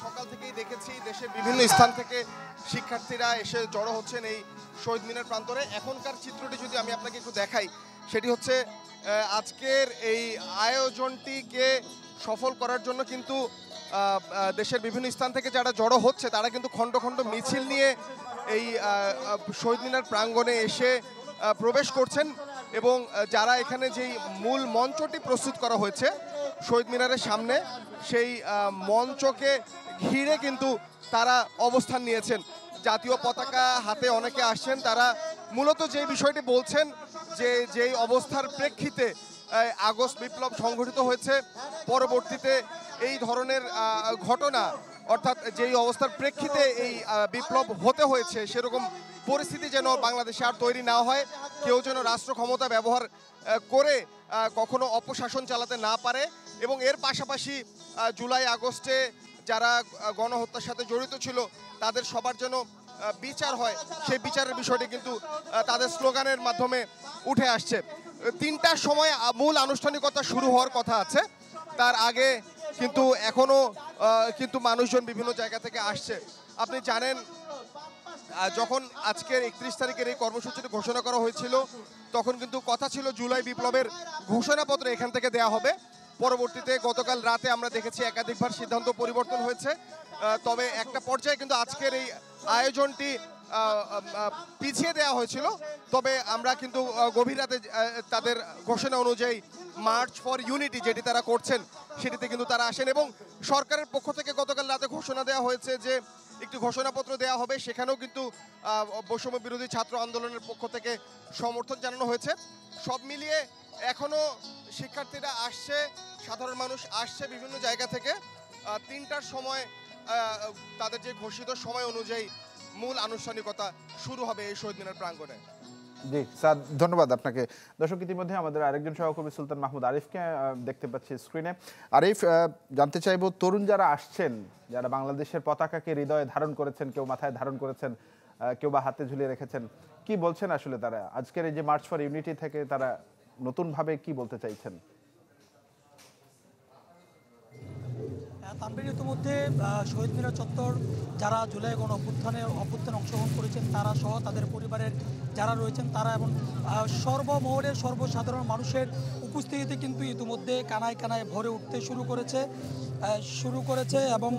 সকাল থেকেই দেখেছি দেশের বিভিন্ন স্থান থেকে শিক্ষার্থীরা এসে জড়ো হচ্ছেন এই শহীদ মিনার প্রান্তরে। এখনকার চিত্রটি যদি আমি আপনাকে একটু দেখাই, সেটি হচ্ছে আজকের এই আয়োজনটিকে সফল করার জন্য কিন্তু দেশের বিভিন্ন স্থান থেকে যারা জড়ো হচ্ছে তারা কিন্তু খণ্ড খণ্ড মিছিল নিয়ে এই শহীদ মিনার প্রাঙ্গণে এসে প্রবেশ করছেন এবং যারা এখানে যেই মূল মঞ্চটি প্রস্তুত করা হয়েছে শহীদ মিনারের সামনে, সেই মঞ্চকে ঘিরে কিন্তু তারা অবস্থান নিয়েছেন। জাতীয় পতাকা হাতে অনেকে আসছেন, তারা মূলত যে বিষয়টি বলছেন যে যেই অবস্থার প্রেক্ষিতে আগস্ট বিপ্লব সংঘটিত হয়েছে, পরবর্তীতে এই ধরনের ঘটনা অর্থাৎ যেই অবস্থার প্রেক্ষিতে এই বিপ্লব হতে হয়েছে সেরকম পরিস্থিতি যেন বাংলাদেশে আর তৈরি না হয়, কেউ যেন রাষ্ট্র ক্ষমতা ব্যবহার করে কখনো অপশাসন চালাতে না পারে এবং এর পাশাপাশি জুলাই আগস্টে যারা গণহত্যার সাথে জড়িত ছিল তাদের সবার যেন বিচার হয়, সেই বিচারের বিষয়টি কিন্তু তাদের স্লোগানের মাধ্যমে উঠে আসছে। 3টার সময় মূল আনুষ্ঠানিকতা শুরু হওয়ার কথা আছে, তার আগে কিন্তু এখনো কিন্তু মানুষজন বিভিন্ন জায়গা থেকে আসছে। আপনি জানেন যখন আজকের 31 তারিখের এই কর্মসূচিটি ঘোষণা করা হয়েছিল তখন কিন্তু কথা ছিল জুলাই বিপ্লবের ঘোষণাপত্র এখান থেকে দেয়া হবে। পরবর্তীতে গতকাল রাতে আমরা দেখেছি একাধিকবার সিদ্ধান্ত পরিবর্তন হয়েছে, তবে একটা পর্যায়ে কিন্তু আজকের এই আয়োজনটি পিছিয়ে দেওয়া হয়েছিল। তবে আমরা কিন্তু গভীর রাতে তাদের ঘোষণা অনুযায়ী মার্চ ফর ইউনিটি যেটি তারা করছেন সেটিতে কিন্তু তারা আসেন এবং সরকারের পক্ষ থেকে গতকাল রাতে ঘোষণা দেওয়া হয়েছে যে একটি ঘোষণাপত্র দেওয়া হবে, সেখানেও কিন্তু বৈষম্য বিরোধী ছাত্র আন্দোলনের পক্ষ থেকে সমর্থন জানানো হয়েছে। সব মিলিয়ে এখনো শিক্ষার্থীরা আসছে, সাধারণ মানুষ আসছে বিভিন্ন জায়গা থেকে। 3টার সময় তাদের যে ঘোষিত সময় অনুযায়ী মূল আনুষ্ঠানিকতা শুরু হবে এই শহীদ মিনার প্রাঙ্গণে। জি স্যার, ধন্যবাদ আপনাকে। দর্শক, ইতিমধ্যে আমাদের আরেকজন সহকর্মী সুলতান মাহমুদ আরিফকে দেখতে পাচ্ছি স্ক্রিনে। আরিফ, জানতে চাইবো তরুণ যারা আসছেন, যারা বাংলাদেশের পতাকাকে হৃদয়ে ধারণ করেছেন, কেউ মাথায় ধারণ করেছেন, কেউ বা হাতে ঝুলিয়ে রেখেছেন, কি বলছেন আসলে তারা আজকের এই যে মার্চ ফর ইউনিটি থেকে তারা নতুনভাবে কি বলতে চাইছেন? তানভীর, ইতিমধ্যে শহীদ মিনার চত্বর যারা জুলাই অভ্যুত্থানে অংশগ্রহণ করেছেন তারা সহ তাদের পরিবারের যারা রয়েছেন তারা এবং সর্বমহলের সর্বসাধারণ মানুষের উপস্থিতিতে কিন্তু ইতিমধ্যে কানায় কানায় ভরে উঠতে শুরু করেছে এবং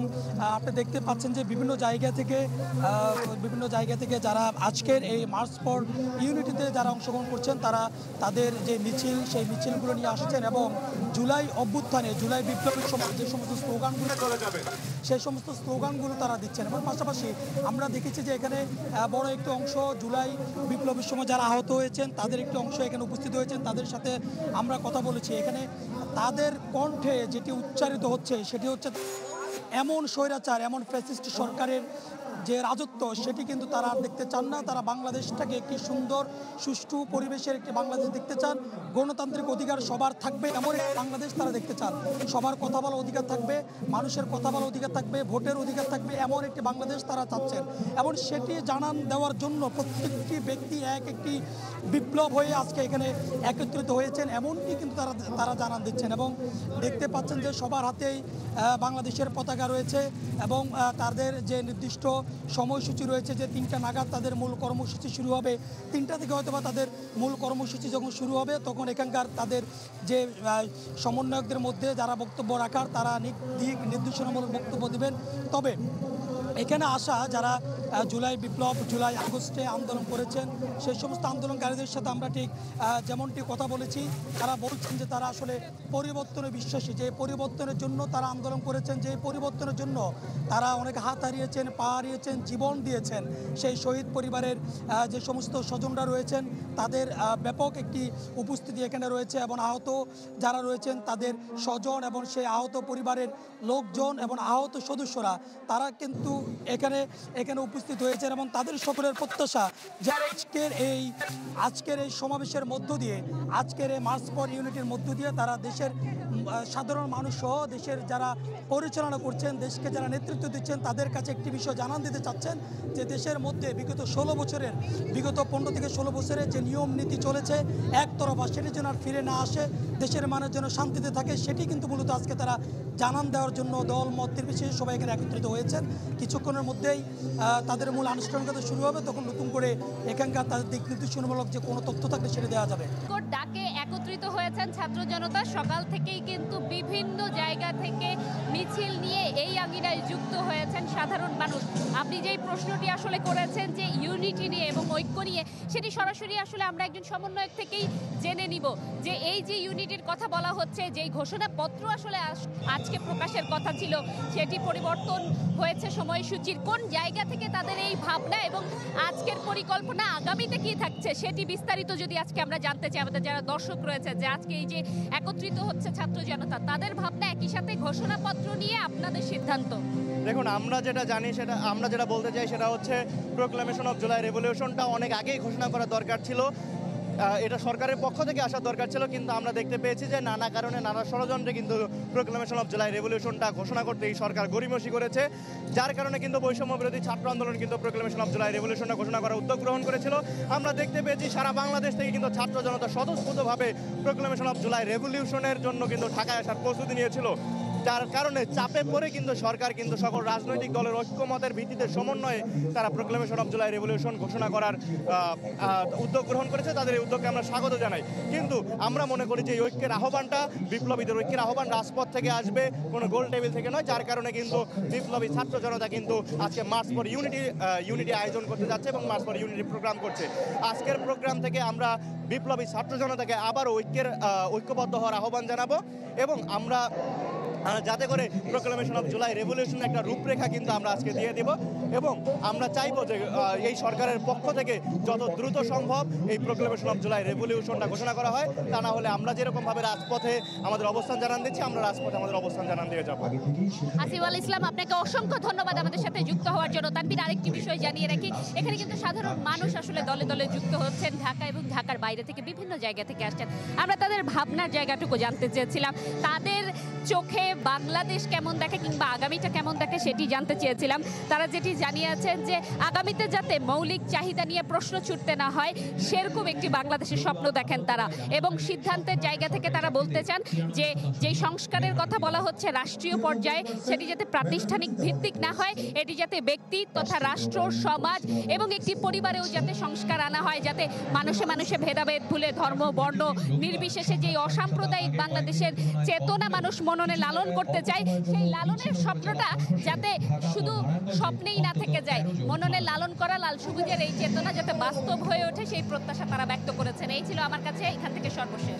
আপনি দেখতে পাচ্ছেন যে বিভিন্ন জায়গা থেকে যারা আজকের এই মার্চ ফর ইউনিটিতে যারা অংশগ্রহণ করছেন তারা তাদের যে মিছিল সেই মিছিলগুলো নিয়ে আসছেন এবং জুলাই অভ্যুত্থানে জুলাই বিপ্লবের সময় যে সমস্ত স্লোগানগুলো সেই সমস্ত স্লোগানগুলো তারা দিচ্ছেন এবং পাশাপাশি আমরা দেখেছি যে এখানে বড় একটি অংশ জুলাই বিপ্লবের সময় যারা আহত হয়েছেন তাদের একটি অংশ এখানে উপস্থিত হয়েছেন, তাদের সাথে আমরা কথা বলেছি। এখানে তাদের কণ্ঠে যেটি উচ্চারিত হচ্ছে সেটি হচ্ছে এমন স্বৈরাচার, এমন ফ্যাসিস্ট সরকারের যে রাজত্ব সেটি কিন্তু তারা দেখতে চান না। তারা বাংলাদেশটাকে একটি সুন্দর সুষ্ঠু পরিবেশের একটি বাংলাদেশ দেখতে চান, গণতান্ত্রিক অধিকার সবার থাকবে এমন একটি বাংলাদেশ তারা দেখতে চান, সবার কথা বলার অধিকার থাকবে, মানুষের কথা বলার অধিকার থাকবে, ভোটের অধিকার থাকবে, এমন একটি বাংলাদেশ তারা চাচ্ছেন এবং সেটি জানান দেওয়ার জন্য প্রত্যেকটি ব্যক্তি এক একটি বিপ্লব হয়ে আজকে এখানে একত্রিত হয়েছেন এমনটি কিন্তু তারা জানান দিচ্ছেন এবং দেখতে পাচ্ছেন যে সবার হাতেই বাংলাদেশের পতাকা রয়েছে এবং তাদের যে নির্দিষ্ট সময়সূচি রয়েছে যে 3টা নাগাদ তাদের মূল কর্মসূচি শুরু হবে। 3টা থেকে হয়তো বা তাদের মূল কর্মসূচি যখন শুরু হবে তখন এখানকার তাদের যে সমন্বয়কদের মধ্যে যারা বক্তব্য রাখার তারা দিক নির্দেশনামূলক বক্তব্য দেবেন। তবে এখানে আসা যারা জুলাই বিপ্লব জুলাই আগস্টে আন্দোলন করেছেন সেই সমস্ত আন্দোলনকারীদের সাথে আমরা ঠিক যেমনটি কথা বলেছি, তারা বলছেন যে তারা আসলে পরিবর্তনে বিশ্বাসী, যে পরিবর্তনের জন্য তারা আন্দোলন করেছেন, যে পরিবর্তনের জন্য তারা অনেক হাত হারিয়েছেন, পা হারিয়েছেন, জীবন দিয়েছেন। সেই শহীদ পরিবারের যে সমস্ত স্বজনরা রয়েছেন তাদের ব্যাপক একটি উপস্থিতি এখানে রয়েছে এবং আহত যারা রয়েছেন তাদের স্বজন এবং সেই আহত পরিবারের লোকজন এবং আহত সদস্যরা তারা কিন্তু এখানে উপস্থিত উপস্থিত হয়েছেন এবং তাদের সকলের প্রত্যাশা যে আজকের এই সমাবেশের মধ্য দিয়ে, আজকের এই মার্চ ফর ইউনিটির মধ্য দিয়ে তারা দেশের সাধারণ মানুষ সহ দেশের যারা পরিচালনা করছেন, দেশকে যারা নেতৃত্ব দিচ্ছেন তাদের কাছে একটি বিষয় জানান দিতে চাচ্ছেন যে দেশের মধ্যে বিগত 15 থেকে 16 বছরের যে নিয়ম নীতি চলেছে একতরফা, সেটি যেন আর ফিরে না আসে, দেশের মানুষ যেন শান্তিতে থাকে, সেটি কিন্তু মূলত আজকে তারা জানান দেওয়ার জন্য দল মত নির্বিশেষে সবাই এখানে একত্রিত হয়েছেন। কিছুক্ষণের মধ্যেই তাদের মূল আনুষ্ঠানিকতা শুরু হবে, তখন নতুন করে এখানকার তাদের দিক নির্দেশনামূলক যে কোনো তথ্য থাকলে সেটা দেওয়া যাবে। ডাকে একত্রিত হয়েছেন ছাত্র জনতা, সকাল থেকেই কিন্তু বিভিন্ন জায়গা থেকে মিছিল নিয়ে এই আঙিনায় যুক্ত হয়েছেন সাধারণ মানুষ। আপনি যেই প্রশ্নটি আসলে করেছেন যে ইউনিটি নিয়ে এবং ঐক্য নিয়ে, সেটি সরাসরি আসলে আমরা একজন সমন্বয়ক থেকেই জেনে নিব যে এই যে ইউনিটির কথা বলা হচ্ছে, যেই ঘোষণাপত্র আসলে আজকে প্রকাশের কথা ছিল সেটি পরিবর্তন হয়েছে সময়সূচির, কোন জায়গা থেকে তাদের এই ভাবনা এবং আজকের পরিকল্পনা আগামীতে কি থাকছে সেটি বিস্তারিত যদি আজকে আমরা জানতে চাই। আমাদের যারা দর্শক রয়েছে যে আজকে এই যে একত্রিত হচ্ছে ছাত্র জনতা, তাদের ভাবনা, একই সাথে ঘোষণাপত্র নিয়ে আপনাদের সিদ্ধান্ত। দেখুন, আমরা যেটা জানি, আমরা যেটা বলতে চাই সেটা হচ্ছে প্রোক্লামেশন অফ জুলাই রেভলিউশনটা অনেক আগেই ঘোষণা করা দরকার ছিল, এটা সরকারের পক্ষ থেকে আসার দরকার ছিল, কিন্তু আমরা দেখতে পেয়েছি যে নানা কারণে, নানা ষড়যন্ত্রে কিন্তু প্রোক্লামেশন অফ জুলাই রেভলিউশনটা ঘোষণা করতে এই সরকার গড়িমসি করেছে, যার কারণে কিন্তু বৈষম্য বিরোধী ছাত্র আন্দোলন কিন্তু প্রোক্লামেশন অফ জুলাই রেভলিউশনটা ঘোষণা করার উদ্যোগ গ্রহণ করেছিল। আমরা দেখতে পেয়েছি সারা বাংলাদেশ থেকে কিন্তু ছাত্র জনতা স্বতঃস্ফূর্তভাবে প্রোক্লামেশন অফ জুলাই রেভলিউশনের জন্য কিন্তু ঢাকায় আসার প্রস্তুতি নিয়েছিল, যার কারণে চাপে পড়ে কিন্তু সরকার কিন্তু সকল রাজনৈতিক দলের ঐক্যমতের ভিত্তিতে সমন্বয়ে তারা প্রোক্লামেশন অফ জুলাই রেভলিউশন ঘোষণা করার উদ্যোগ গ্রহণ করেছে। তাদের এই উদ্যোগকে আমরা স্বাগত জানাই, কিন্তু আমরা মনে করি যে এই ঐক্যের আহ্বানটা, বিপ্লবীদের ঐক্যের আহ্বান রাজপথ থেকে আসবে, কোনো গোল টেবিল থেকে নয়, যার কারণে কিন্তু বিপ্লবী ছাত্র জনতা কিন্তু আজকে মার্চ ফর ইউনিটি আয়োজন করতে যাচ্ছে এবং মার্চ ফর ইউনিটি প্রোগ্রাম করছে। আজকের প্রোগ্রাম থেকে আমরা বিপ্লবী ছাত্র জনতাকে আবার ঐক্যবদ্ধ হওয়ার আহ্বান জানাবো এবং আমরা যাতে করে প্রোক্লামেশন অফ জুলাই রেভলিউশন একটা রূপরেখা কিন্তু আমরা আজকে দিয়ে দেব এবং আমরা চাইবো যে এই সরকারের পক্ষ থেকে যত দ্রুত সম্ভব এই প্রোক্লামেশন অফ জুলাই রেভলিউশনটা ঘোষণা করা হয়, তা না হলে আমরা যেরকমভাবে রাজপথে আমাদের অবস্থান জানান দিচ্ছি, আমরা রাজপথে আমাদের অবস্থান জানান দিয়ে যাবো। আসিফ আল ইসলাম, আপনাকে অসংখ্য ধন্যবাদ আমাদের সাথে যুক্ত হওয়ার জন্য। তানভীর, আরেকটি বিষয় জানিয়ে রাখি, এখানে কিন্তু সাধারণ মানুষ আসলে দলে দলে যুক্ত হচ্ছেন, ঢাকা এবং ঢাকার বাইরে থেকে বিভিন্ন জায়গা থেকে আসছেন। আমরা তাদের ভাবনার জায়গাটুকু জানতে চেয়েছিলাম, তাদের চোখে বাংলাদেশ কেমন দেখে কিংবা আগামীটা কেমন দেখে সেটি জানতে চেয়েছিলাম। তারা যেটি জানিয়েছেন যে আগামীতে যাতে মৌলিক চাহিদা নিয়ে প্রশ্ন ছুটতে না হয় সেরকম একটি বাংলাদেশের স্বপ্ন দেখেন তারা, এবং সিদ্ধান্তের জায়গা থেকে তারা বলতে চান যে যেই সংস্কারের কথা বলা হচ্ছে রাষ্ট্রীয় পর্যায়ে, সেটি যাতে প্রাতিষ্ঠানিক ভিত্তিক না হয়, এটি যাতে ব্যক্তি তথা রাষ্ট্র, সমাজ এবং একটি পরিবারেও যাতে সংস্কার আনা হয়, যাতে মানুষে মানুষে ভেদাভেদ ভুলে ধর্ম বর্ণ নির্বিশেষে যেই অসাম্প্রদায়িক বাংলাদেশের চেতনা মানুষ মননে লালন করতে চায়, সেই লালনের স্বপ্নটা যাতে শুধু স্বপ্নেই না থেকে যায়, মননে লালন করা লাল সবুজের এই চেতনা যাতে বাস্তব হয়ে ওঠে, সেই প্রত্যাশা তারা ব্যক্ত করেছেন। এই ছিল আমার কাছে এখান থেকে সর্বশেষ।